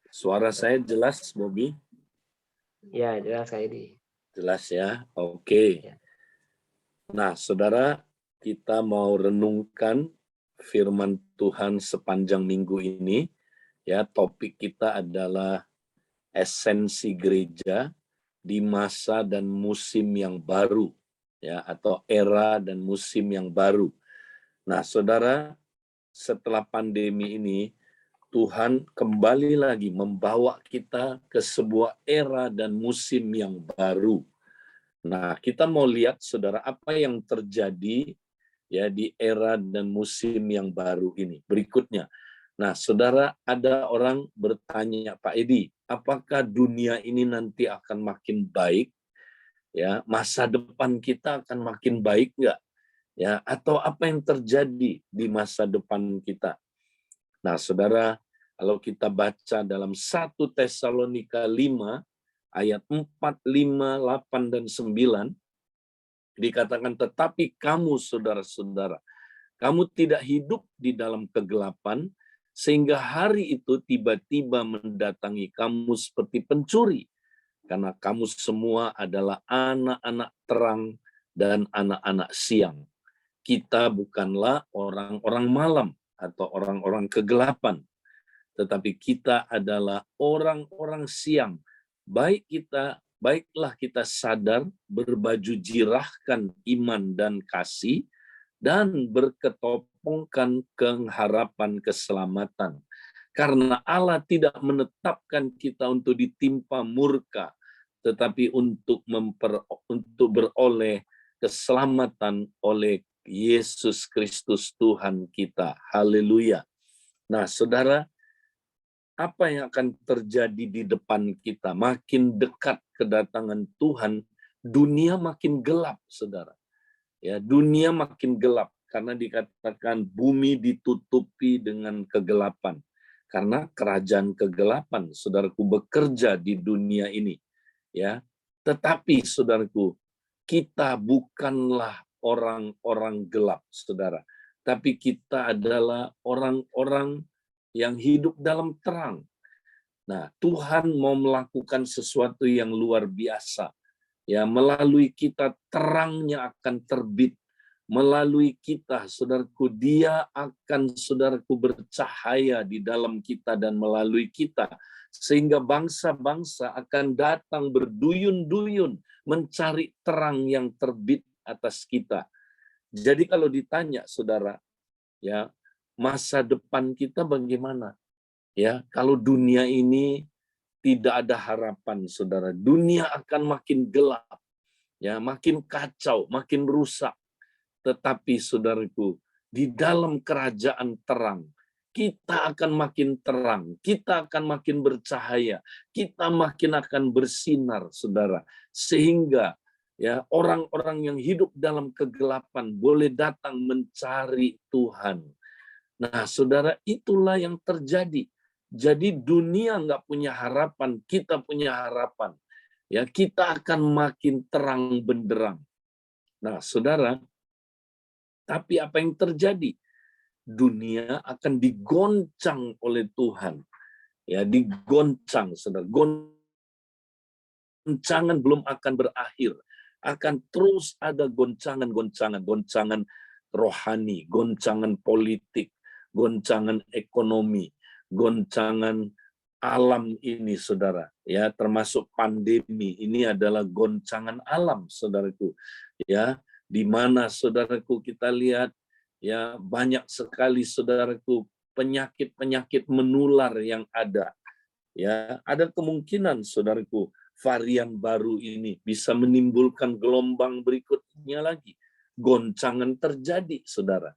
Suara saya jelas, Bobby? Ya, jelas Kak Edi. Jelas ya, oke. Ya. Nah, saudara, kita mau renungkan firman Tuhan sepanjang minggu ini. Ya, topik kita adalah esensi gereja di masa dan musim yang baru, ya, atau era dan musim yang baru. Nah, saudara, setelah pandemi ini, Tuhan kembali lagi membawa kita ke sebuah era dan musim yang baru. Nah, kita mau lihat saudara apa yang terjadi ya di era dan musim yang baru ini. Berikutnya. Nah, saudara, ada orang bertanya, Pak Edi, apakah dunia ini nanti akan makin baik? Ya, masa depan kita akan makin baik nggak? Ya, atau apa yang terjadi di masa depan kita? Nah, saudara, kalau kita baca dalam 1 Tesalonika 5 ayat 4, 5, 8, dan 9, dikatakan, tetapi kamu saudara-saudara, kamu tidak hidup di dalam kegelapan, sehingga hari itu tiba-tiba mendatangi kamu seperti pencuri. Karena kamu semua adalah anak-anak terang dan anak-anak siang. Kita bukanlah orang-orang malam atau orang-orang kegelapan, tetapi kita adalah orang-orang siang. Baiklah kita sadar, berbaju jirahkan iman dan kasih, dan berketopongkan pengharapan keselamatan. Karena Allah tidak menetapkan kita untuk ditimpa murka, tetapi untuk beroleh keselamatan oleh Yesus Kristus Tuhan kita. Haleluya. Nah, saudara, apa yang akan terjadi di depan kita? Makin dekat kedatangan Tuhan, dunia makin gelap, saudara. Ya, dunia makin gelap karena dikatakan bumi ditutupi dengan kegelapan. Karena kerajaan kegelapan, saudaraku, bekerja di dunia ini. Ya, tetapi saudaraku, kita bukanlah orang-orang gelap, saudara. Tapi kita adalah orang-orang yang hidup dalam terang. Nah, Tuhan mau melakukan sesuatu yang luar biasa. Ya, melalui kita terangnya akan terbit. Melalui kita, saudaraku, dia akan, saudaraku, bercahaya di dalam kita dan melalui kita. Sehingga bangsa-bangsa akan datang berduyun-duyun mencari terang yang terbit atas kita. Jadi kalau ditanya, saudara, ya, masa depan kita bagaimana? Ya, kalau dunia ini tidak ada harapan, saudara. Dunia akan makin gelap, ya, makin kacau, makin rusak. Tetapi saudaraku, di dalam kerajaan terang, kita akan makin terang, kita akan makin bercahaya, kita makin akan bersinar, saudara. Sehingga ya orang-orang yang hidup dalam kegelapan boleh datang mencari Tuhan. Nah, saudara, itulah yang terjadi. Jadi dunia nggak punya harapan, kita punya harapan. Ya, kita akan makin terang benderang. Nah, saudara, tapi apa yang terjadi? Dunia akan digoncang oleh Tuhan. Ya, digoncang, saudara. Goncangan belum akan berakhir. Akan terus ada goncangan rohani, goncangan politik, goncangan ekonomi, goncangan alam ini, saudara. Ya, termasuk pandemi ini adalah goncangan alam, saudaraku. Ya, di mana, saudaraku, kita lihat ya banyak sekali, saudaraku, penyakit-penyakit menular yang ada. Ya, ada kemungkinan, saudaraku, varian baru ini bisa menimbulkan gelombang berikutnya lagi. Goncangan terjadi, saudara.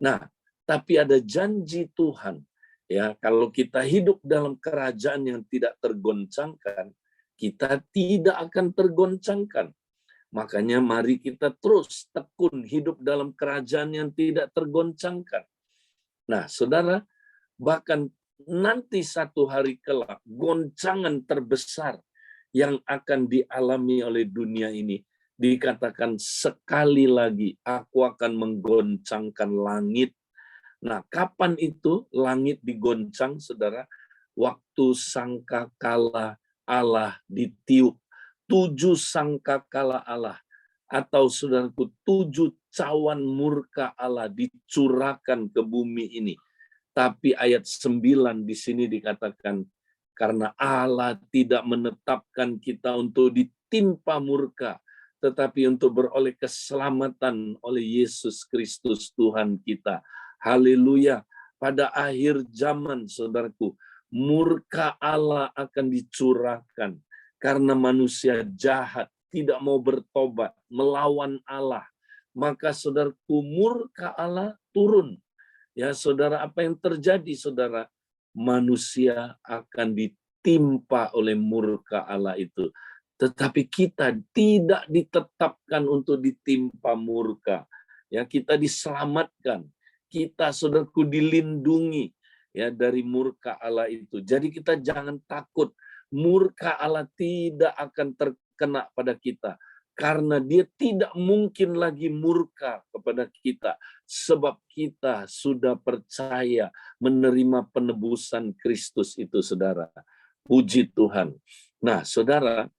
Nah, tapi ada janji Tuhan. Ya, kalau kita hidup dalam kerajaan yang tidak tergoncangkan, kita tidak akan tergoncangkan. Makanya mari kita terus tekun hidup dalam kerajaan yang tidak tergoncangkan. Nah, saudara, bahkan nanti satu hari kelak, goncangan terbesar yang akan dialami oleh dunia ini, dikatakan sekali lagi, aku akan menggoncangkan langit. Nah, kapan itu langit digoncang, saudara? waktu sangkakala Allah ditiup, 7 sangkakala Allah, atau saudaraku 7 cawan murka Allah dicurahkan ke bumi ini. Tapi ayat 9 di sini dikatakan, karena Allah tidak menetapkan kita untuk ditimpa murka, tetapi untuk beroleh keselamatan oleh Yesus Kristus Tuhan kita. Haleluya. Pada akhir zaman, saudaraku, murka Allah akan dicurahkan karena manusia jahat tidak mau bertobat, melawan Allah. Maka saudaraku, murka Allah turun. Ya, saudara, apa yang terjadi, saudara? Manusia akan ditimpa oleh murka Allah itu. Tetapi kita tidak ditetapkan untuk ditimpa murka. Ya, kita diselamatkan. Kita, saudaraku, dilindungi ya dari murka Allah itu. Jadi kita jangan takut. Murka Allah tidak akan terkena pada kita. Karena dia tidak mungkin lagi murka kepada kita. Sebab kita sudah percaya menerima penebusan Kristus itu, saudara. Puji Tuhan. Nah, saudara,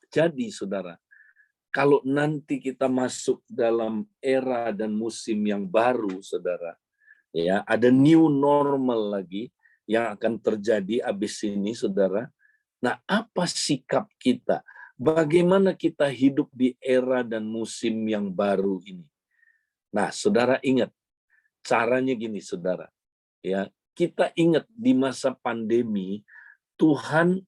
jadi saudara, kalau nanti kita masuk dalam era dan musim yang baru, saudara, ya ada new normal lagi yang akan terjadi habis ini, saudara. Nah, apa sikap kita? Bagaimana kita hidup di era dan musim yang baru ini? Nah, saudara ingat, caranya gini, saudara. Ya, kita ingat di masa pandemi, Tuhan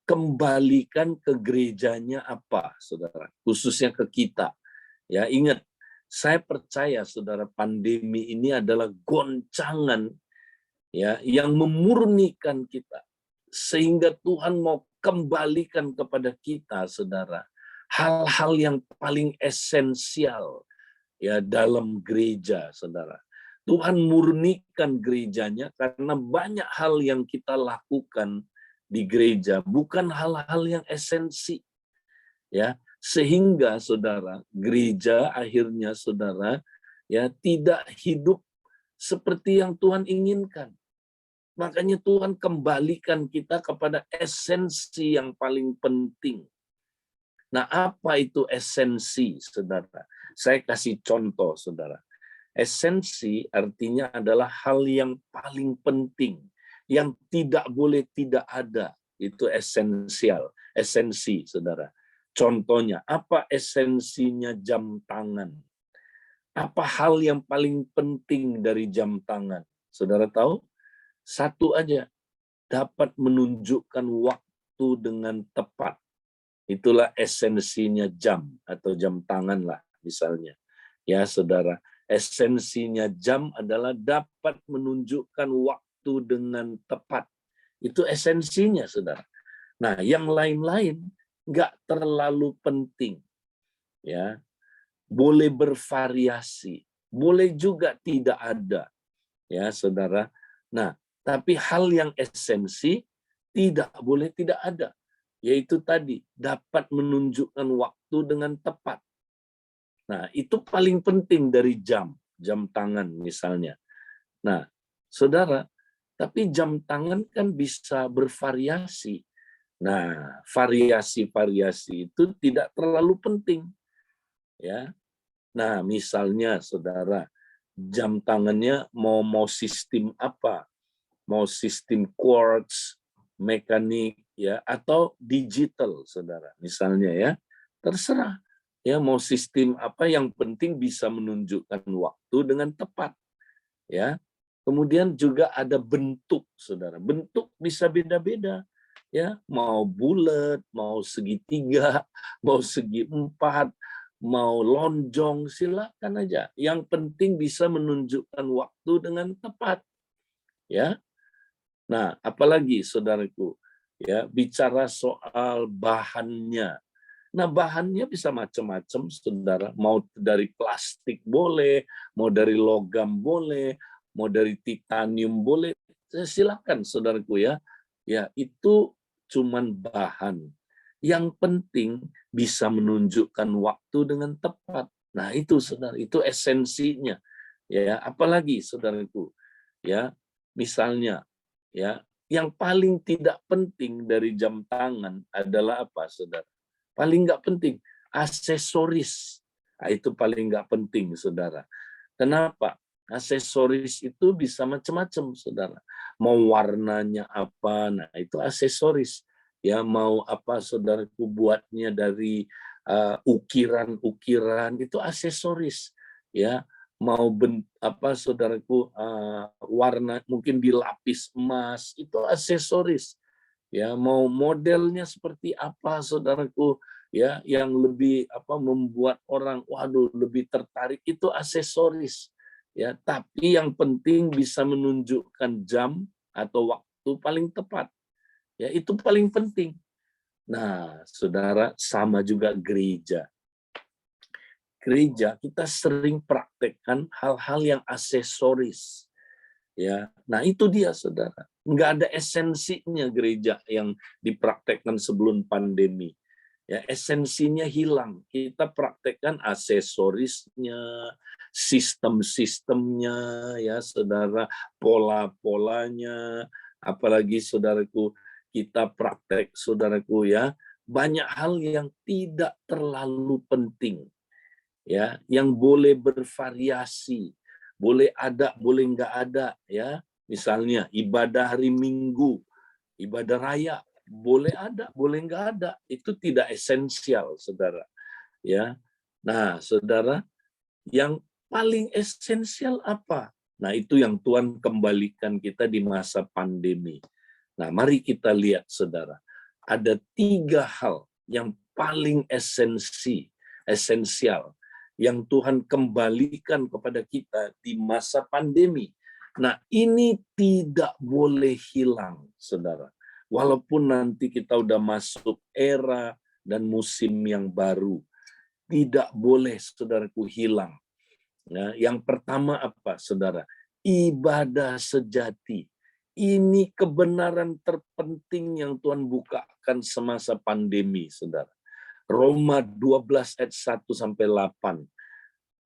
kembalikan ke gerejanya apa, saudara? Khususnya ke kita. Ya, ingat, saya percaya, saudara, pandemi ini adalah goncangan ya yang memurnikan kita. Sehingga Tuhan mau kembalikan kepada kita, saudara, hal-hal yang paling esensial ya dalam gereja, saudara. Tuhan murnikan gerejanya karena banyak hal yang kita lakukan di gereja bukan hal-hal yang esensi, ya, sehingga saudara gereja akhirnya, saudara, ya tidak hidup seperti yang Tuhan inginkan. Makanya Tuhan kembalikan kita kepada esensi yang paling penting. Nah, apa itu esensi, saudara? Saya kasih contoh, saudara. Esensi artinya adalah hal yang paling penting, yang tidak boleh tidak ada. Itu esensial, esensi, saudara. Contohnya, apa esensinya jam tangan? Apa hal yang paling penting dari jam tangan? Saudara tahu? Satu aja, dapat menunjukkan waktu dengan tepat. Itulah esensinya jam atau jam tangan lah misalnya. Ya, saudara, esensinya jam adalah dapat menunjukkan waktu dengan tepat. Itu esensinya, saudara. Nah, yang lain-lain nggak terlalu penting. Ya, boleh bervariasi, boleh juga tidak ada. Ya, saudara. Nah, tapi hal yang esensi tidak boleh tidak ada. Yaitu tadi, dapat menunjukkan waktu dengan tepat. Nah, itu paling penting dari jam tangan misalnya. Nah, saudara, tapi jam tangan kan bisa bervariasi. Nah, variasi-variasi itu tidak terlalu penting. Ya. Nah, misalnya saudara, jam tangannya mau sistem apa? Mau sistem quartz, mekanik, ya, atau digital, saudara. Misalnya ya, terserah. Ya, mau sistem apa, yang penting bisa menunjukkan waktu dengan tepat. Ya. Kemudian juga ada bentuk, saudara. Bentuk bisa beda-beda. Ya, mau bulat, mau segitiga, mau segi empat, mau lonjong, silakan aja. Yang penting bisa menunjukkan waktu dengan tepat. Ya. Nah, apalagi saudaraku, ya, bicara soal bahannya. Nah, bahannya bisa macam-macam, saudara. Mau dari plastik boleh, mau dari logam boleh, mau dari titanium boleh. Silakan, saudaraku, ya. Ya, itu cuman bahan. Yang penting bisa menunjukkan waktu dengan tepat. Nah, itu, saudara, itu esensinya. Ya, apalagi, saudaraku, ya, misalnya, ya, Yang paling tidak penting dari jam tangan adalah apa, saudara? Paling nggak penting, aksesoris. Nah, itu paling nggak penting, saudara. Kenapa? Aksesoris itu bisa macam-macam, saudara. Mau warnanya apa, nah itu aksesoris. Ya, mau apa, saudaraku, buatnya dari ukiran-ukiran, itu aksesoris. Ya, mau apa, saudaraku, warna mungkin dilapis emas, itu aksesoris. Ya, mau modelnya seperti apa, saudaraku, ya, yang lebih apa, membuat orang waduh lebih tertarik, itu aksesoris. Ya, tapi yang penting bisa menunjukkan jam atau waktu paling tepat. Ya, itu paling penting. Nah, saudara, sama juga gereja. Gereja kita sering praktekkan hal-hal yang aksesoris. Ya, nah itu dia, saudara. Nggak ada esensinya gereja yang dipraktekkan sebelum pandemi. Ya, esensinya hilang. Kita praktekkan aksesorisnya, sistem-sistemnya, ya, saudara, pola-polanya, apalagi, saudaraku, kita praktek, saudaraku, ya, banyak hal yang tidak terlalu penting, ya, yang boleh bervariasi, boleh ada, boleh nggak ada, ya. Misalnya ibadah hari Minggu, ibadah raya, boleh ada, boleh nggak ada, itu tidak esensial, saudara. Ya, nah, saudara, yang paling esensial apa? Nah, itu yang Tuhan kembalikan kita di masa pandemi. Nah, mari kita lihat, saudara, ada 3 hal yang paling esensial yang Tuhan kembalikan kepada kita di masa pandemi. Nah, ini tidak boleh hilang, saudara. Walaupun nanti kita udah masuk era dan musim yang baru, tidak boleh, saudaraku, hilang. Nah, yang pertama apa, saudara? Ibadah sejati. Ini kebenaran terpenting yang Tuhan bukakan semasa pandemi, saudara. Roma 12 ayat 1 sampai 8.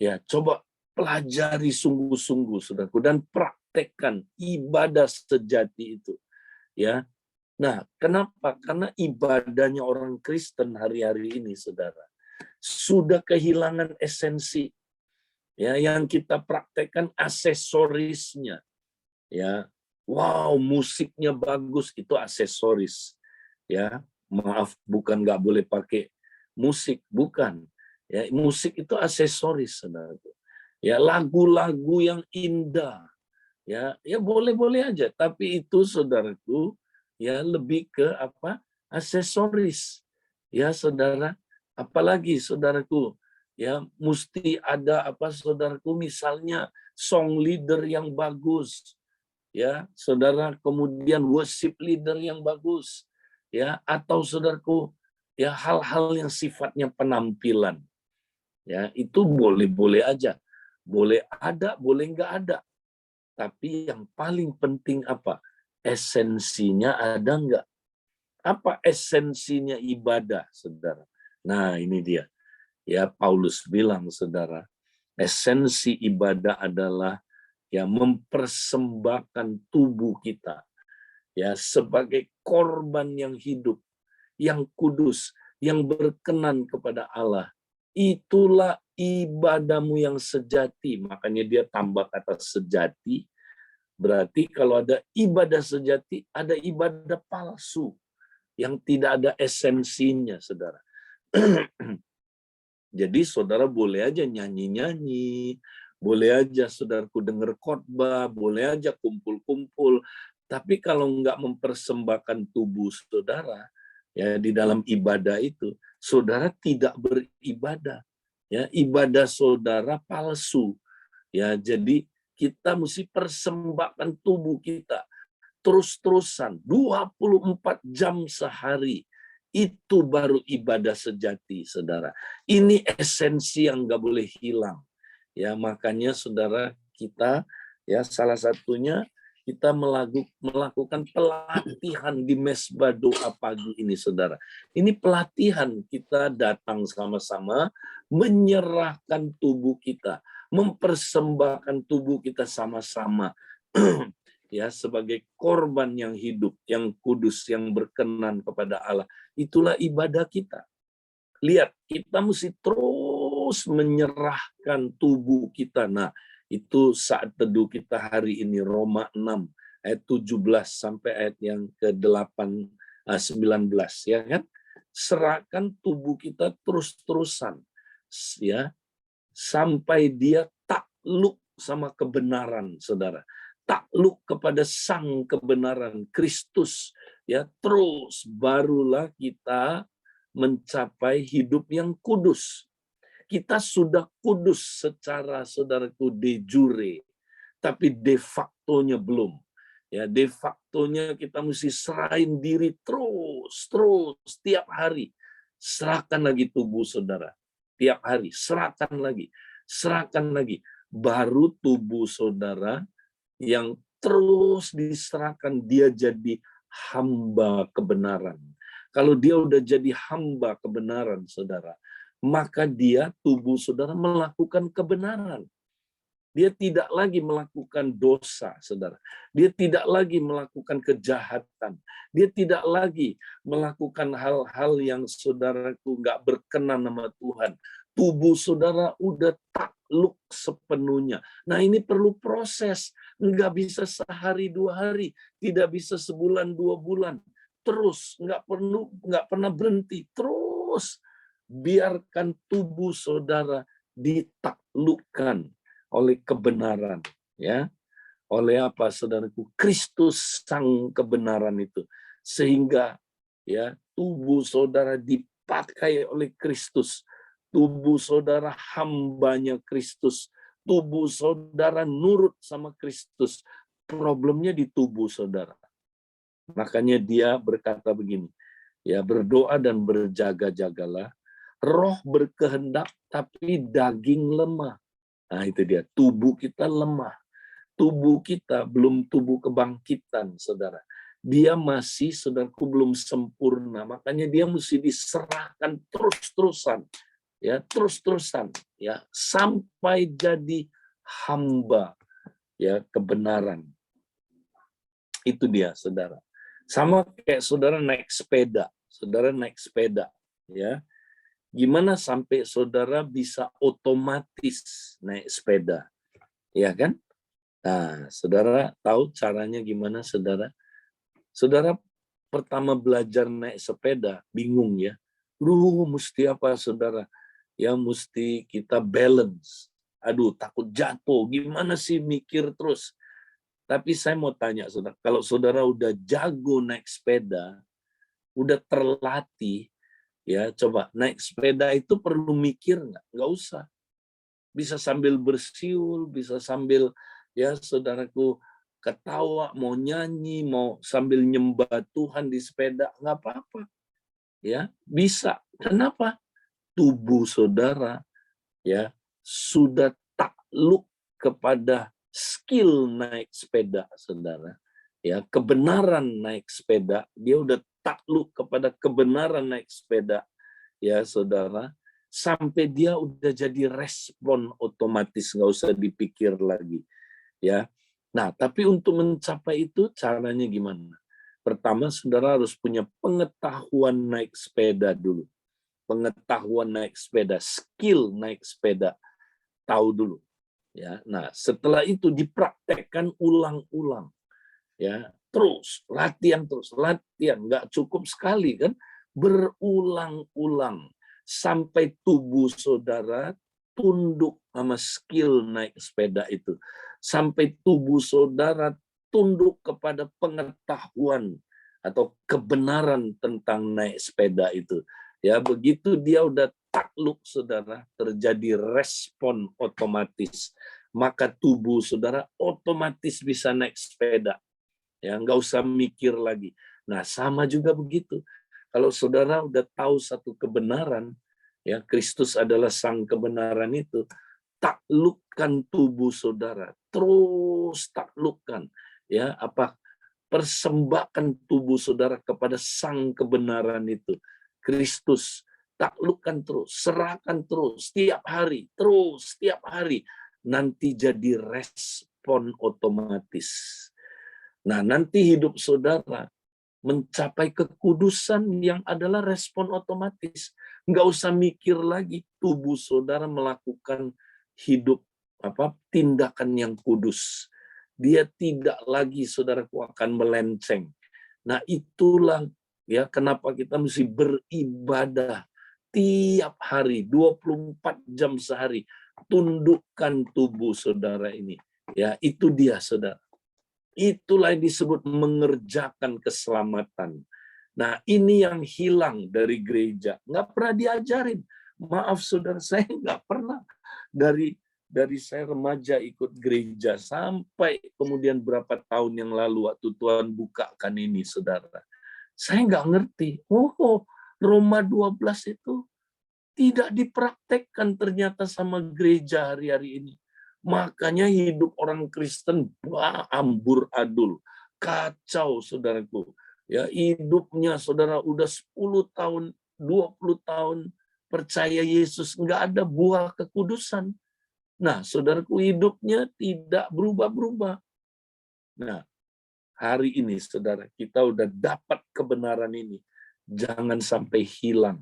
Ya, coba pelajari sungguh-sungguh, saudaraku, dan praktekkan ibadah sejati itu. Ya. Nah, kenapa? Karena ibadahnya orang Kristen hari-hari ini, saudara, sudah kehilangan esensi. Ya, yang kita praktekkan aksesorisnya. Ya, wow, musiknya bagus, itu aksesoris. Ya, maaf, bukan nggak boleh pakai musik, bukan. Ya, musik itu aksesoris, saudara. Ya, lagu-lagu yang indah, ya, ya boleh-boleh aja. Tapi itu, saudaraku, ya lebih ke apa? Aksesoris. Ya, saudara. Apalagi, saudaraku, ya mesti ada apa, saudaraku, misalnya song leader yang bagus, ya, saudara, kemudian worship leader yang bagus, ya, atau, saudaraku, ya hal-hal yang sifatnya penampilan, ya, itu boleh-boleh aja, boleh ada, boleh nggak ada, tapi yang paling penting apa? Esensinya ada nggak? Apa esensinya ibadah, saudara? Nah, ini dia. Ya, Paulus bilang, saudara, esensi ibadah adalah ya mempersembahkan tubuh kita ya sebagai korban yang hidup, yang kudus, yang berkenan kepada Allah. Itulah ibadahmu yang sejati. Makanya dia tambah kata sejati. Berarti kalau ada ibadah sejati, ada ibadah palsu yang tidak ada esensinya, saudara. Jadi saudara boleh aja nyanyi-nyanyi, boleh aja saudaraku dengar khotbah, boleh aja kumpul-kumpul, tapi kalau nggak mempersembahkan tubuh saudara ya di dalam ibadah itu, saudara tidak beribadah. Ya, ibadah saudara palsu. Ya, jadi kita mesti persembahkan tubuh kita terus-terusan 24 jam sehari. Itu baru ibadah sejati, saudara. Ini esensi yang nggak boleh hilang. Ya, makanya saudara kita ya salah satunya kita melakukan pelatihan di mesbah doa pagi ini, saudara. Ini pelatihan, kita datang sama-sama menyerahkan tubuh kita, mempersembahkan tubuh kita sama-sama ya sebagai korban yang hidup, yang kudus, yang berkenan kepada Allah. Itulah ibadah kita. Lihat, kita mesti terus menyerahkan tubuh kita. Nah, itu saat teduh kita hari ini, Roma 6 ayat 17 sampai ayat yang ke-8 19, ya kan? Serahkan tubuh kita terus-terusan, ya, sampai dia takluk sama kebenaran, saudara. Takluk kepada sang kebenaran Kristus, ya, terus barulah kita mencapai hidup yang kudus. Kita sudah kudus secara, saudaraku, de jure, tapi de facto-nya belum. Ya, de facto-nya kita mesti serahin diri terus tiap hari. Serahkan lagi tubuh saudara. Tiap hari serahkan lagi. Baru tubuh saudara yang terus diserahkan, dia jadi hamba kebenaran. Kalau dia udah jadi hamba kebenaran, saudara, maka dia, tubuh saudara, melakukan kebenaran. Dia tidak lagi melakukan dosa, saudara. Dia tidak lagi melakukan kejahatan. Dia tidak lagi melakukan hal-hal yang, saudaraku, nggak berkenan sama Tuhan. Tubuh saudara udah takluk sepenuhnya. Nah, ini perlu proses. Nggak bisa sehari dua hari, tidak bisa sebulan dua bulan. Terus, nggak pernah berhenti. Terus biarkan tubuh saudara ditaklukkan oleh kebenaran, ya. Oleh apa, saudaraku? Kristus sang kebenaran itu. Sehingga, ya, tubuh saudara dipakai oleh Kristus. Tubuh saudara hambanya Kristus. Tubuh saudara nurut sama Kristus. Problemnya di tubuh saudara. Makanya dia berkata begini, ya, berdoa dan berjaga-jagalah. Roh berkehendak tapi daging lemah. Nah, itu dia, tubuh kita lemah. Tubuh kita belum tubuh kebangkitan, saudara. Dia masih, saudaraku, belum sempurna. Makanya dia mesti diserahkan terus-terusan, ya, terus-terusan, ya, sampai jadi hamba, ya, kebenaran. Itu dia, saudara. Sama kayak saudara naik sepeda, ya. Gimana sampai saudara bisa otomatis naik sepeda, ya kan? Nah, saudara tahu caranya gimana, saudara? Saudara pertama belajar naik sepeda, bingung ya. Mesti apa, saudara? Ya, mesti kita balance. Aduh, takut jatuh. Gimana sih, mikir terus. Tapi saya mau tanya, saudara, kalau saudara udah jago naik sepeda, udah terlatih, ya, coba naik sepeda itu perlu mikir nggak? Nggak usah. Bisa sambil bersiul, bisa sambil, ya, saudaraku, ketawa, mau nyanyi, mau sambil nyembah Tuhan di sepeda, nggak apa-apa. Ya, bisa. Kenapa? Tubuh saudara, ya, sudah takluk kepada skill naik sepeda, saudara. Ya, kebenaran naik sepeda, dia udah takluk kepada kebenaran naik sepeda, ya, saudara, sampai dia udah jadi respon otomatis, nggak usah dipikir lagi, ya. Nah, tapi untuk mencapai itu caranya gimana? Pertama, saudara harus punya pengetahuan naik sepeda dulu. Pengetahuan naik sepeda, skill naik sepeda, tahu dulu, ya. Nah, setelah itu dipraktekkan ulang-ulang, ya, terus latihan, nggak cukup sekali kan, berulang-ulang sampai tubuh saudara tunduk sama skill naik sepeda itu, sampai tubuh saudara tunduk kepada pengetahuan atau kebenaran tentang naik sepeda itu, ya. Begitu dia udah takluk, saudara, terjadi respon otomatis, maka tubuh saudara otomatis bisa naik sepeda, ya, nggak usah mikir lagi. Nah, sama juga begitu. Kalau saudara udah tahu satu kebenaran, ya, Kristus adalah sang kebenaran itu, taklukkan tubuh saudara, terus taklukkan, ya, apa, persembahkan tubuh saudara kepada sang kebenaran itu, Kristus. Taklukkan terus, serahkan terus, setiap hari, nanti jadi respon otomatis. Nah, nanti hidup saudara mencapai kekudusan yang adalah respon otomatis. Nggak usah mikir lagi tubuh saudara melakukan hidup tindakan yang kudus. Dia tidak lagi saudaraku akan melenceng. Nah, itulah ya kenapa kita mesti beribadah tiap hari 24 jam sehari. Tundukkan tubuh saudara ini. Ya, itu dia saudara. Itulah yang disebut mengerjakan keselamatan. Nah, ini yang hilang dari gereja. Nggak pernah diajarin. Maaf saudara, saya nggak pernah. Dari saya remaja ikut gereja sampai kemudian berapa tahun yang lalu waktu Tuhan bukakan ini, saudara. Saya nggak ngerti. Oh, Roma 12 itu tidak dipraktekkan ternyata sama gereja hari-hari ini. Makanya hidup orang Kristen ambur adul, kacau saudaraku. Ya, hidupnya saudara udah 10 tahun, 20 tahun percaya Yesus, nggak ada buah kekudusan. Nah, saudaraku hidupnya tidak berubah-berubah. Nah, hari ini saudara, kita udah dapat kebenaran ini. Jangan sampai hilang.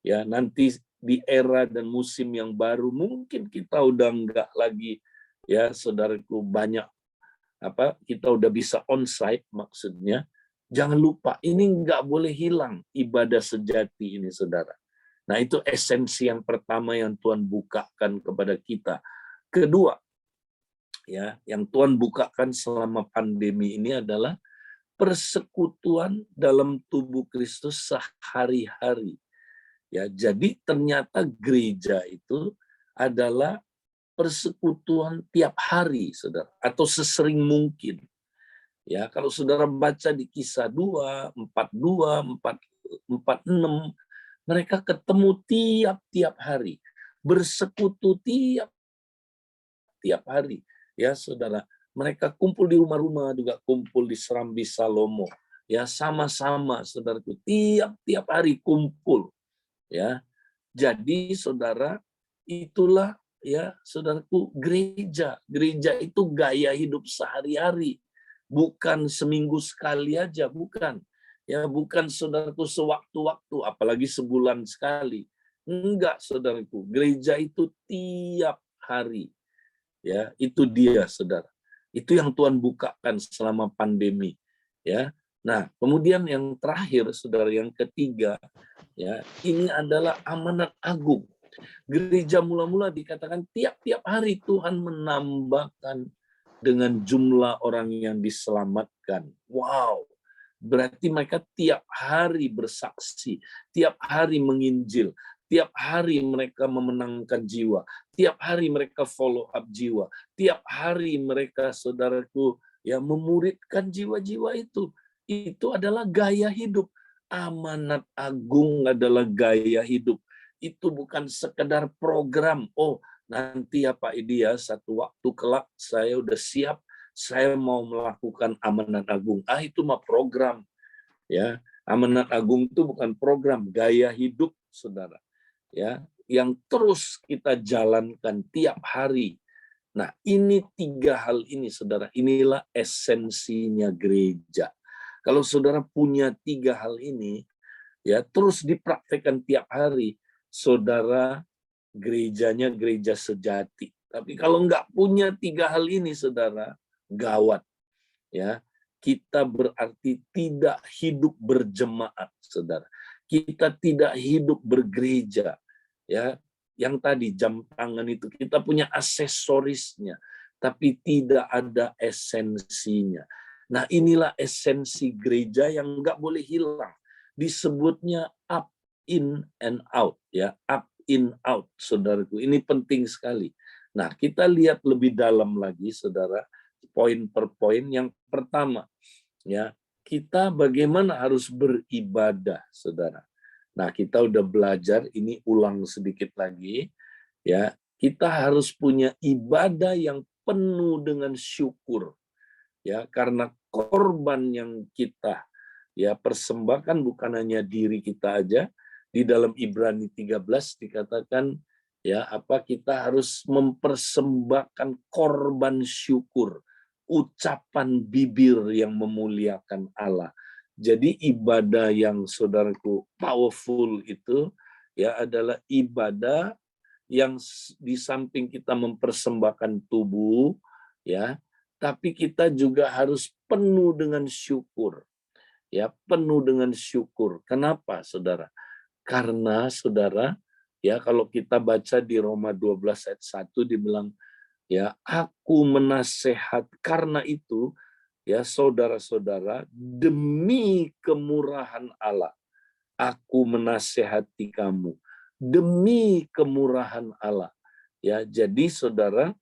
Ya, nanti di era dan musim yang baru mungkin kita udah enggak lagi ya saudaraku banyak kita udah bisa onsite maksudnya. Jangan lupa ini enggak boleh hilang ibadah sejati ini saudara. Nah, itu esensi yang pertama yang Tuhan bukakan kepada kita. Kedua, ya, yang Tuhan bukakan selama pandemi ini adalah persekutuan dalam tubuh Kristus sehari-hari. Ya, jadi ternyata gereja itu adalah persekutuan tiap hari, saudara, atau sesering mungkin. Ya, kalau saudara baca di Kisah 2, 42, 46, mereka ketemu tiap-tiap hari, bersekutu tiap hari. Ya, saudara, mereka kumpul di rumah-rumah, juga kumpul di Serambi Salomo. Ya, sama-sama, saudaraku, tiap-tiap hari kumpul. Ya, jadi saudara, itulah ya saudaraku gereja. Gereja itu gaya hidup sehari-hari, bukan seminggu sekali aja, bukan. Ya, bukan saudaraku sewaktu-waktu, apalagi sebulan sekali. Enggak, saudaraku. Gereja itu tiap hari. Ya, itu dia, saudara. Itu yang Tuhan bukakan selama pandemi. Ya. Nah, kemudian yang terakhir, saudara, yang ketiga, ya, ini adalah amanat agung. Gereja mula-mula dikatakan tiap-tiap hari Tuhan menambahkan dengan jumlah orang yang diselamatkan. Wow, berarti mereka tiap hari bersaksi, tiap hari menginjil, tiap hari mereka memenangkan jiwa, tiap hari mereka follow up jiwa, tiap hari mereka, saudaraku, ya memuridkan jiwa-jiwa itu. Itu adalah gaya hidup. Amanat agung adalah gaya hidup. Itu bukan sekedar program. Oh, nanti ya Pak Idi ya, satu waktu kelak saya udah siap, saya mau melakukan amanat agung. Itu mah program. Ya, amanat agung itu bukan program, gaya hidup, saudara. Ya, yang terus kita jalankan tiap hari. Nah, ini tiga hal ini, saudara. Inilah esensinya gereja. Kalau saudara punya tiga hal ini, ya terus dipraktekkan tiap hari, saudara, gerejanya gereja sejati. Tapi kalau nggak punya tiga hal ini, saudara, gawat. Ya, kita berarti tidak hidup berjemaat, saudara. Kita tidak hidup bergereja. Ya, yang tadi jam tangan itu kita punya aksesorisnya, tapi tidak ada esensinya. Nah, inilah esensi gereja yang nggak boleh hilang. Disebutnya up, in, and out. Ya, up, in, out, saudaraku. Ini penting sekali. Nah, kita lihat lebih dalam lagi, saudara, poin per poin. Yang pertama, ya, kita bagaimana harus beribadah, saudara. Nah, kita udah belajar, ini ulang sedikit lagi. Ya, kita harus punya ibadah yang penuh dengan syukur. Ya, karena korban yang kita ya persembahkan bukan hanya diri kita aja. Di dalam Ibrani 13 dikatakan ya kita harus mempersembahkan korban syukur. ucapan bibir yang memuliakan Allah. Jadi ibadah yang saudaraku powerful itu ya adalah ibadah yang di samping kita mempersembahkan tubuh ya, tapi kita juga harus penuh dengan syukur. Ya, penuh dengan syukur. Kenapa, Saudara? Karena Saudara, ya kalau kita baca di Roma 12 ayat 1 dibilang ya, aku menasehat karena itu ya saudara-saudara, demi kemurahan Allah aku menasehati kamu, demi kemurahan Allah. Ya, jadi saudara,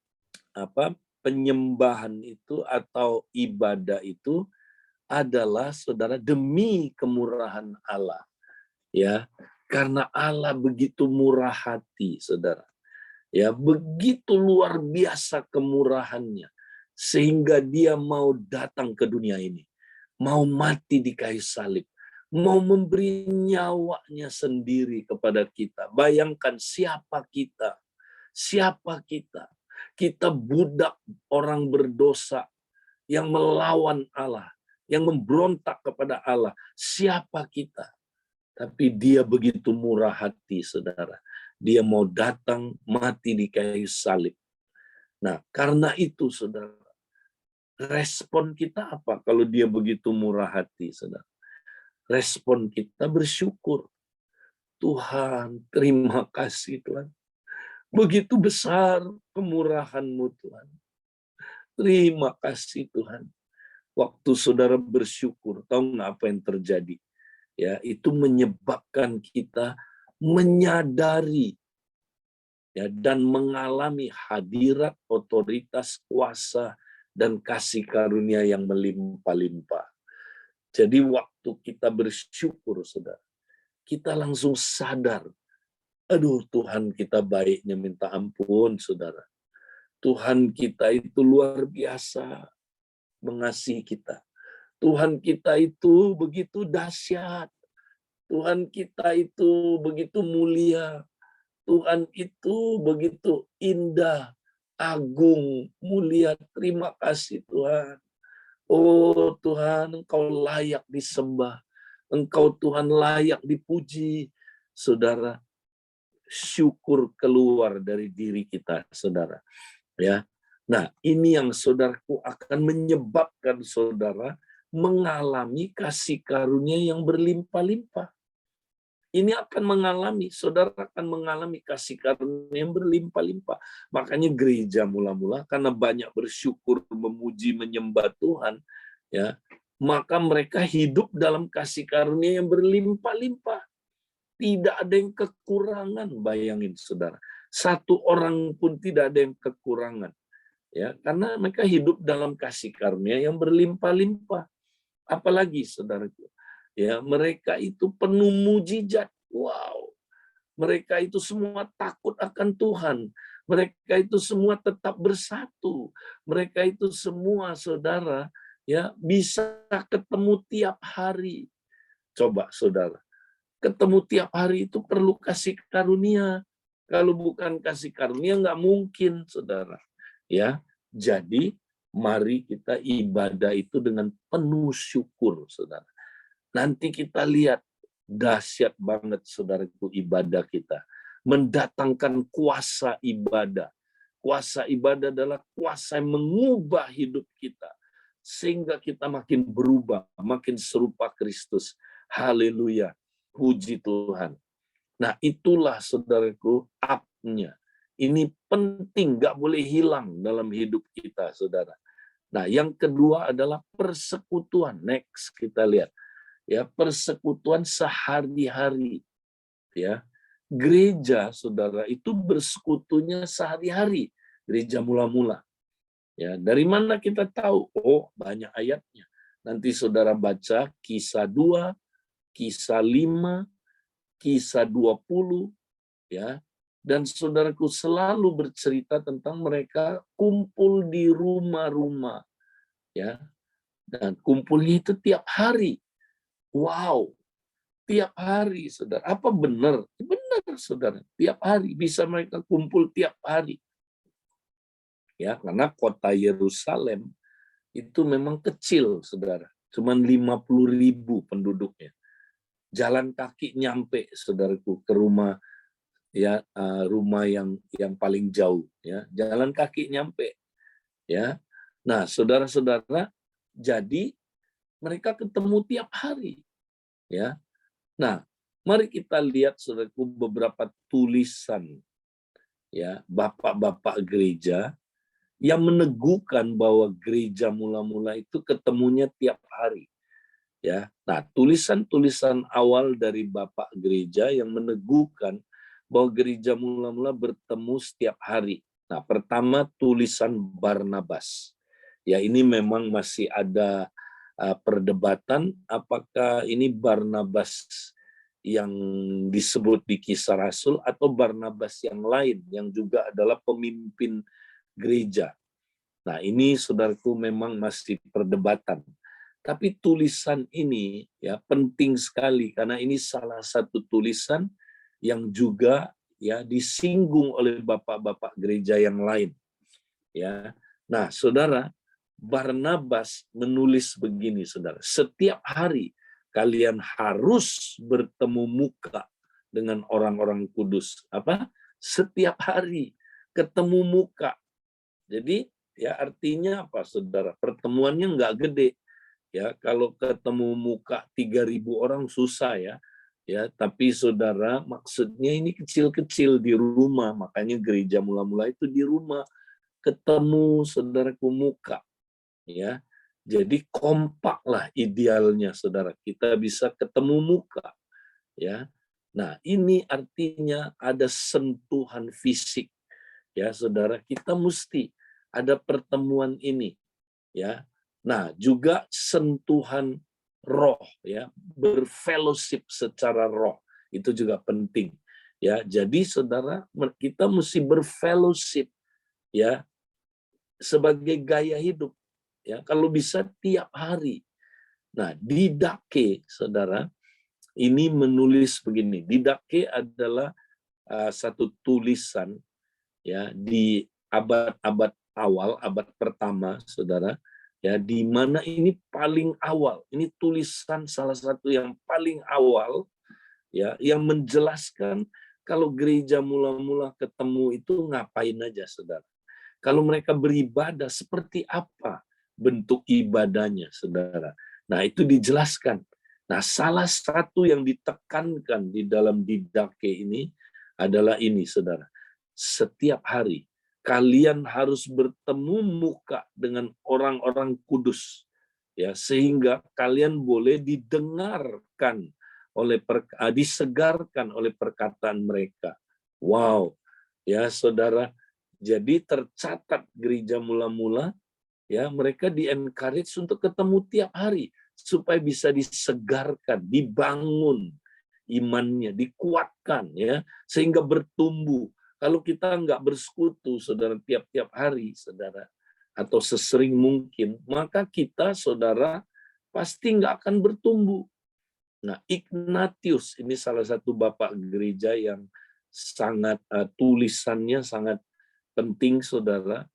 penyembahan itu atau ibadah itu adalah saudara demi kemurahan Allah. Ya, karena Allah begitu murah hati, saudara. Ya, begitu luar biasa kemurahannya sehingga dia mau datang ke dunia ini, mau mati di kayu salib, mau memberi nyawanya sendiri kepada kita. Bayangkan siapa kita? Siapa kita? Kita budak orang berdosa yang melawan Allah, yang memberontak kepada Allah. Siapa kita? Tapi dia begitu murah hati, saudara. Dia mau datang mati di kayu salib. Nah, karena itu, saudara, respon kita apa kalau dia begitu murah hati, saudara? Respon kita bersyukur. Tuhan, terima kasih Tuhan. Begitu besar kemurahan-Mu Tuhan. Terima kasih Tuhan. Waktu saudara bersyukur, tahu nggak apa yang terjadi? Ya, itu menyebabkan kita menyadari ya, dan mengalami hadirat, otoritas, kuasa, dan kasih karunia yang melimpah-limpah. Jadi waktu kita bersyukur, saudara, kita langsung sadar, aduh Tuhan kita baiknya minta ampun, saudara. Tuhan kita itu luar biasa mengasihi kita. Tuhan kita itu begitu dahsyat. Tuhan kita itu begitu mulia. Tuhan itu begitu indah, agung, mulia. Terima kasih Tuhan. Oh Tuhan, Engkau layak disembah. Engkau Tuhan layak dipuji. Saudara, syukur keluar dari diri kita, saudara. Ya. Nah, ini yang saudaraku akan menyebabkan saudara mengalami kasih karunia yang berlimpah-limpah. Ini akan mengalami, saudara akan mengalami kasih karunia yang berlimpah-limpah. Makanya gereja mula-mula karena banyak bersyukur, memuji, menyembah Tuhan, ya, maka mereka hidup dalam kasih karunia yang berlimpah-limpah. Tidak ada yang kekurangan, bayangin saudara. Satu orang pun tidak ada yang kekurangan. Ya, karena mereka hidup dalam kasih karunia yang berlimpah-limpah. Apalagi saudaraku, ya mereka itu penuh mujizat. Wow, mereka itu semua takut akan Tuhan. Mereka itu semua tetap bersatu. Mereka itu semua saudara ya bisa ketemu tiap hari. Coba saudara, ketemu tiap hari itu perlu kasih karunia. Kalau bukan kasih karunia nggak mungkin saudara. Ya, jadi mari kita ibadah itu dengan penuh syukur, saudara. Nanti kita lihat dahsyat banget, saudaraku, ibadah kita. Mendatangkan kuasa ibadah. Kuasa ibadah adalah kuasa yang mengubah hidup kita. Sehingga kita makin berubah, makin serupa Kristus. Haleluya. Puji Tuhan. Nah, itulah, saudaraku, up-nya. Ini penting, nggak boleh hilang dalam hidup kita, saudara. Nah, yang kedua adalah persekutuan. Next, kita lihat. Ya, persekutuan sehari-hari. Ya, gereja, saudara, itu bersekutunya sehari-hari. Gereja mula-mula. Ya, dari mana kita tahu? Oh, banyak ayatnya. Nanti saudara baca Kisah 2, Kisah 5, Kisah 20, ya. Dan saudaraku selalu bercerita tentang mereka kumpul di rumah-rumah, ya. Dan kumpulnya itu tiap hari. Wow, tiap hari, saudara. Apa benar? Benar, saudara. Tiap hari bisa mereka kumpul tiap hari. Ya, karena kota Yerusalem itu memang kecil, saudara. Cuman 50.000 penduduknya. Jalan kaki nyampe, saudaraku, ke rumah, ya, rumah yang paling jauh, ya, jalan kaki nyampe, ya. Nah, saudara-saudara, jadi mereka ketemu tiap hari, ya. Nah, mari kita lihat, saudaraku, beberapa tulisan, ya, bapak-bapak gereja yang meneguhkan bahwa gereja mula-mula itu ketemunya tiap hari, ya. Nah, tulisan-tulisan awal dari bapak gereja yang meneguhkan bahwa gereja mula-mula bertemu setiap hari. Nah, pertama tulisan Barnabas. Ya, ini memang masih ada perdebatan apakah ini Barnabas yang disebut di Kisah Rasul atau Barnabas yang lain yang juga adalah pemimpin gereja. Nah, ini saudaraku memang masih perdebatan. Tapi tulisan ini ya penting sekali karena ini salah satu tulisan yang juga ya disinggung oleh bapak-bapak gereja yang lain. Ya. Nah, saudara, Barnabas menulis begini, saudara. Setiap hari kalian harus bertemu muka dengan orang-orang kudus. Apa? Setiap hari ketemu muka. Jadi ya artinya apa, saudara? Pertemuannya nggak gede. Ya, kalau ketemu muka 3.000 orang susah ya. Ya, tapi saudara, maksudnya ini kecil-kecil di rumah, makanya gereja mula-mula itu di rumah ketemu saudaraku muka, ya. Jadi kompaklah idealnya, saudara. Kita bisa ketemu muka, ya. Nah, ini artinya ada sentuhan fisik, ya, saudara. Kita mesti ada pertemuan ini, ya. Nah, juga sentuhan roh, ya, berfellowship secara roh itu juga penting, ya. Jadi saudara, kita mesti berfellowship, ya, sebagai gaya hidup, ya, kalau bisa tiap hari. Nah, Didache, saudara, ini menulis begini. Didache adalah satu tulisan ya di abad-abad awal, abad pertama, saudara, ya, di mana ini paling awal. Ini tulisan salah satu yang paling awal, ya, yang menjelaskan kalau gereja mula-mula ketemu itu ngapain aja, saudara. Kalau mereka beribadah, seperti apa bentuk ibadahnya, saudara. Nah, itu dijelaskan. Nah, salah satu yang ditekankan di dalam Didache ini adalah ini, saudara. Setiap hari, kalian harus bertemu muka dengan orang-orang kudus, ya, sehingga kalian boleh didengarkan disegarkan oleh perkataan mereka. Wow, ya, saudara. Jadi tercatat gereja mula-mula, ya, mereka di-encourage untuk ketemu tiap hari supaya bisa disegarkan, dibangun imannya, dikuatkan, ya, sehingga bertumbuh. Kalau kita nggak bersekutu, saudara, tiap-tiap hari, saudara, atau sesering mungkin, maka kita, saudara, pasti nggak akan bertumbuh. Nah, Ignatius ini salah satu bapak gereja yang sangat tulisannya sangat penting, saudara,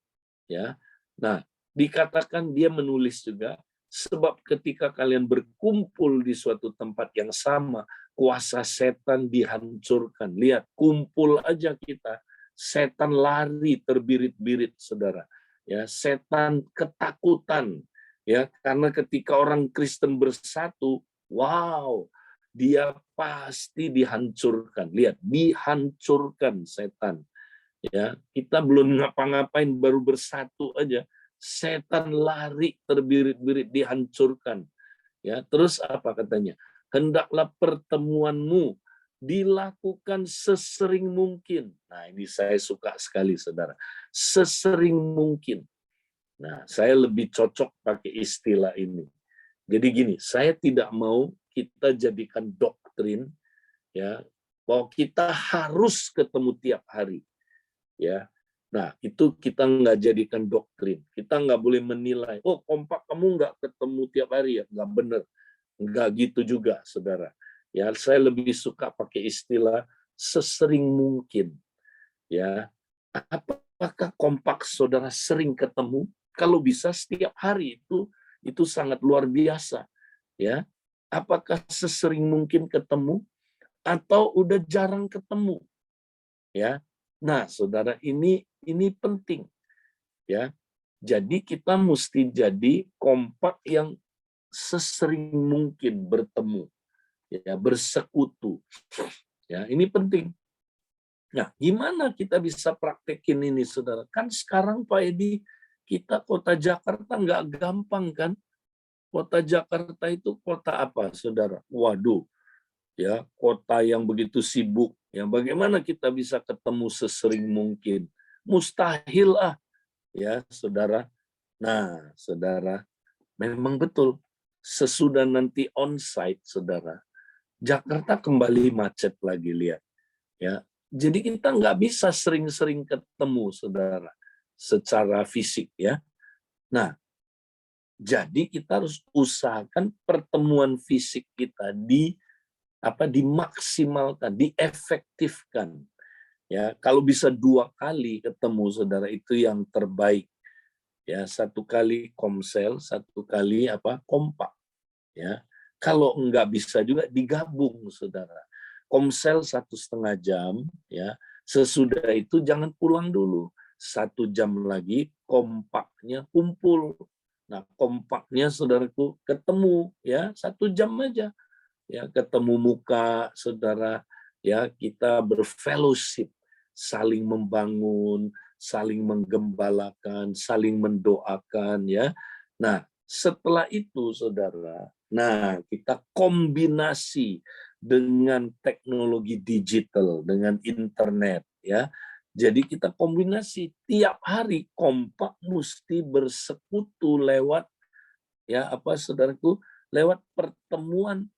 ya. Nah, dikatakan dia menulis juga, sebab ketika kalian berkumpul di suatu tempat yang sama, kuasa setan dihancurkan. Lihat, kumpul aja kita, setan lari terbirit-birit, saudara. Ya, setan ketakutan, ya, karena ketika orang Kristen bersatu, wow, dia pasti dihancurkan. Lihat, dihancurkan setan. Ya, kita belum ngapa-ngapain, baru bersatu aja, setan lari terbirit-birit, dihancurkan. Ya, terus apa katanya? Hendaklah pertemuanmu dilakukan sesering mungkin. Nah, ini saya suka sekali, saudara. Sesering mungkin. Nah, saya lebih cocok pakai istilah ini. Jadi gini, saya tidak mau kita jadikan doktrin, ya, bahwa kita harus ketemu tiap hari. Ya, nah itu kita nggak jadikan doktrin. Kita nggak boleh menilai, oh kompak kamu nggak ketemu tiap hari ya, nggak benar, nggak gitu juga, saudara. Ya, saya lebih suka pakai istilah sesering mungkin. Ya, apakah kompak saudara sering ketemu? Kalau bisa setiap hari itu sangat luar biasa, ya. Apakah sesering mungkin ketemu atau udah jarang ketemu, ya. Nah, Saudara, ini penting, ya. Jadi kita mesti jadi kompak yang sesering mungkin bertemu, ya, bersekutu. Ya, ini penting. Nah, gimana kita bisa praktekin ini, Saudara? Kan sekarang Pak Edi, kita kota Jakarta nggak gampang kan? Kota Jakarta itu kota apa, Saudara? Waduh, ya, kota yang begitu sibuk. Ya, bagaimana kita bisa ketemu sesering mungkin? Mustahil ya, Saudara. Nah, Saudara, memang betul. Sesudah nanti onsite, Saudara, Jakarta kembali macet lagi, lihat. Ya, jadi kita nggak bisa sering-sering ketemu, Saudara, secara fisik, ya. Nah, jadi kita harus usahakan pertemuan fisik kita dimaksimalkan, diefektifkan. Ya, kalau bisa 2 kali ketemu, Saudara, itu yang terbaik. Ya, 1 kali komsel, 1 kali kompak. Ya, kalau nggak bisa juga digabung, Saudara. Komsel 1,5 jam, ya. Sesudah itu jangan pulang dulu. 1 jam lagi kompaknya kumpul. Nah, kompaknya, Saudaraku, ketemu, ya, 1 jam aja, ya, ketemu muka, Saudara, ya, kita berfellowship, saling membangun, saling menggembalakan, saling mendoakan, ya. Nah, setelah itu, Saudara, nah, kita kombinasi dengan teknologi digital, dengan internet, ya. Jadi kita kombinasi tiap hari kompak mesti bersekutu lewat, ya, Saudaraku, lewat pertemuan,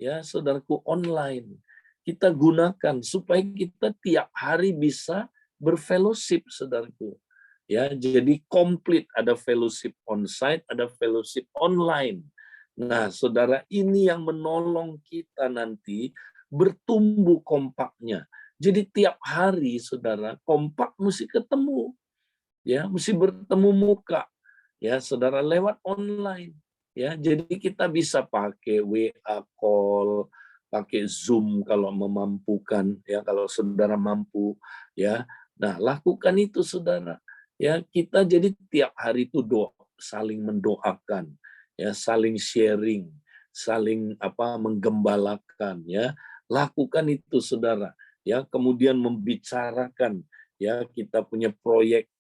ya, Saudaraku, online. Kita gunakan supaya kita tiap hari bisa berfellowship, Saudaraku. Ya, jadi komplit, ada fellowship on-site, ada fellowship online. Nah, Saudara, ini yang menolong kita nanti bertumbuh kompaknya. Jadi tiap hari, Saudara, kompak mesti ketemu, ya, mesti bertemu muka, ya, Saudara, lewat online. Ya, jadi kita bisa pakai WA call, pakai Zoom kalau memampukan, ya, kalau Saudara mampu, ya. Nah, lakukan itu, Saudara. Ya, kita jadi tiap hari itu saling mendoakan, ya, saling sharing, saling menggembalakan, ya. Lakukan itu, Saudara. Ya, kemudian membicarakan, ya, kita punya proyek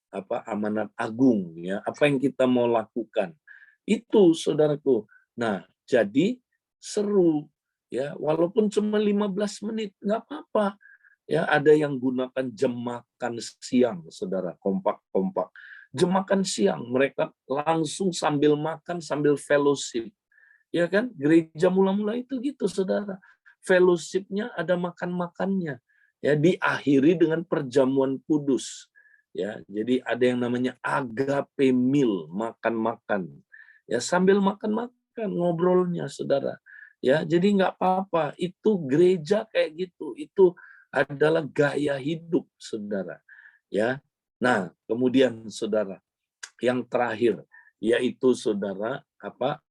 amanat agung, ya, apa yang kita mau lakukan. Itu, Saudaraku. Nah, jadi seru, ya, walaupun cuma 15 menit nggak apa-apa. Ya, ada yang gunakan jam makan siang, Saudara, kompak-kompak. Jam makan siang, mereka langsung sambil makan, sambil fellowship. Ya kan? Gereja mula-mula itu gitu, Saudara. Fellowship-nya ada makan-makannya. Ya, diakhiri dengan perjamuan kudus. Ya, jadi ada yang namanya agape meal, makan-makan. Ya, sambil makan-makan ngobrolnya, Saudara. Ya, jadi nggak apa-apa. Itu gereja kayak gitu. Itu adalah gaya hidup, Saudara. Ya. Nah, kemudian, Saudara, yang terakhir yaitu, Saudara,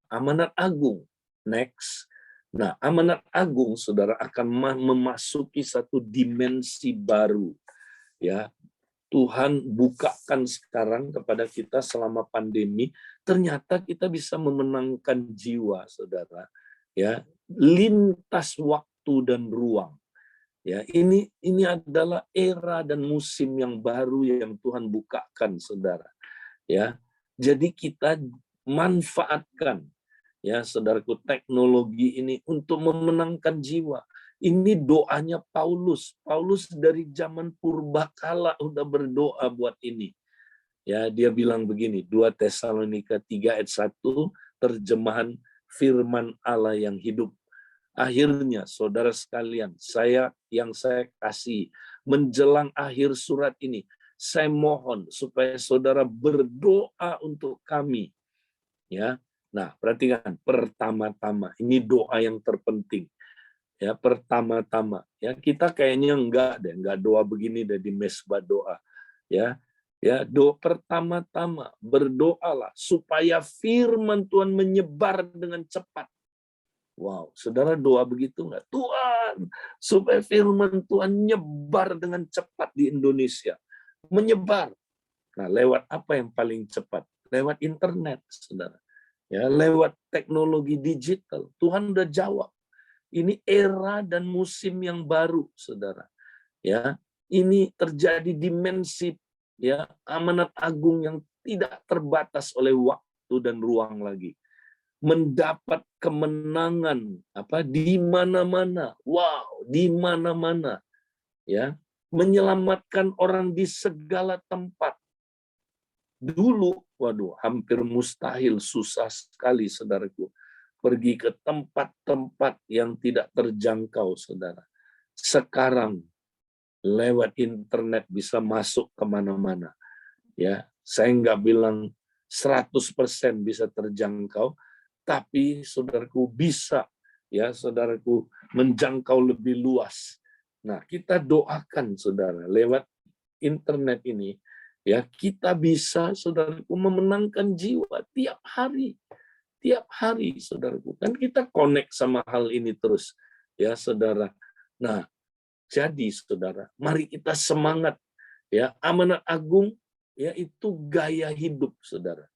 amanat agung. Next. Nah, amanat agung, Saudara, akan memasuki satu dimensi baru. Ya, Tuhan bukakan sekarang kepada kita selama pandemi, ternyata kita bisa memenangkan jiwa, Saudara. Ya, lintas waktu dan ruang. Ya, ini adalah era dan musim yang baru yang Tuhan bukakan, Saudara. Ya, jadi kita manfaatkan, ya, Saudaraku, teknologi ini untuk memenangkan jiwa. Ini doanya Paulus. Paulus dari zaman purbakala udah berdoa buat ini. Ya, dia bilang begini, 2 Tesalonika 3 ayat 1, terjemahan firman Allah yang hidup. Akhirnya, saudara sekalian, yang saya kasih, menjelang akhir surat ini, saya mohon supaya saudara berdoa untuk kami. Ya, nah, perhatikan, pertama-tama, ini doa yang terpenting. Ya, pertama-tama, ya, kita kayaknya enggak doa begini di mesbah doa. Ya, Ya, pertama-tama berdoalah supaya firman Tuhan menyebar dengan cepat. Wow, saudara doa begitu nggak? Tuhan, supaya firman Tuhan nyebar dengan cepat di Indonesia. Menyebar. Nah, lewat apa yang paling cepat? Lewat internet, saudara. Ya, lewat teknologi digital. Tuhan udah jawab. Ini era dan musim yang baru, saudara. Ya, ini terjadi dimensi ya amanat agung yang tidak terbatas oleh waktu dan ruang lagi. Mendapat kemenangan di mana-mana. Wow, di mana-mana. Ya, menyelamatkan orang di segala tempat. Dulu, waduh, hampir mustahil, susah sekali, saudaraku, pergi ke tempat-tempat yang tidak terjangkau, saudara. Sekarang, lewat internet bisa masuk kemana-mana. Ya, saya nggak bilang 100% bisa terjangkau, tapi saudaraku bisa, ya saudaraku, menjangkau lebih luas. Nah, kita doakan, saudara, lewat internet ini, ya kita bisa, saudaraku, memenangkan jiwa tiap hari, saudaraku. Kan kita connect sama hal ini terus, ya saudara. Nah, jadi saudara, mari kita semangat, ya amanat agung, ya itu gaya hidup, saudara.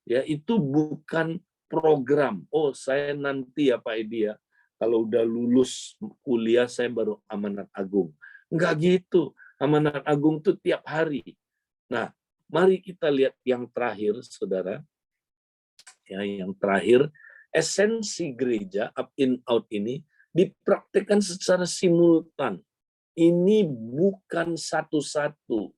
Ya itu bukan program. Oh, saya nanti ya Pak Edi ya, kalau udah lulus kuliah saya baru amanat agung. Enggak gitu. Amanat agung itu tiap hari. Nah, mari kita lihat yang terakhir, saudara. Ya, yang terakhir, esensi gereja up in out ini dipraktikkan secara simultan. Ini bukan satu-satu.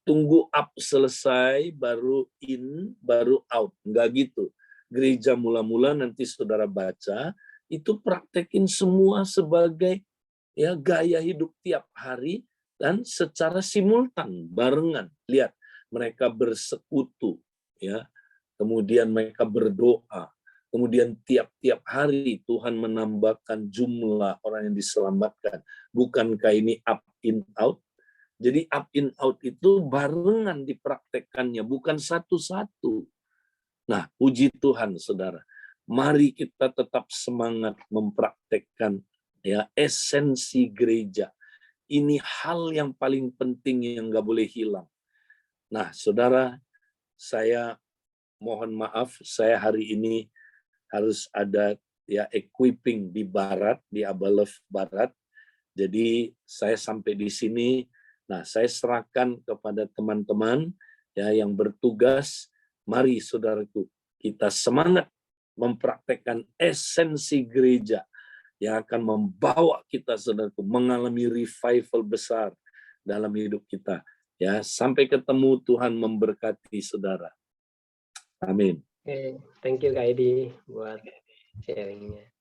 Tunggu up selesai, baru in, baru out. Enggak gitu. Gereja mula-mula nanti saudara baca, itu praktekin semua sebagai ya gaya hidup tiap hari dan secara simultan, barengan. Lihat, mereka bersekutu, ya. Kemudian mereka berdoa. Kemudian tiap-tiap hari Tuhan menambahkan jumlah orang yang diselamatkan. Bukankah ini up in out? Jadi up in out itu barengan dipraktekkannya, bukan satu-satu. Nah, puji Tuhan, saudara. Mari kita tetap semangat mempraktekkan ya esensi gereja. Ini hal yang paling penting yang nggak boleh hilang. Nah, saudara, saya mohon maaf, saya hari ini harus ada ya equipping di Barat, di Abalov Barat. Jadi saya sampai di sini. Nah, saya serahkan kepada teman-teman ya yang bertugas. Mari saudaraku, kita semangat mempraktekkan esensi gereja yang akan membawa kita saudaraku mengalami revival besar dalam hidup kita. Ya, sampai ketemu, Tuhan memberkati saudara. Amin. Oke, thank you Kak Edi buat sharingnya.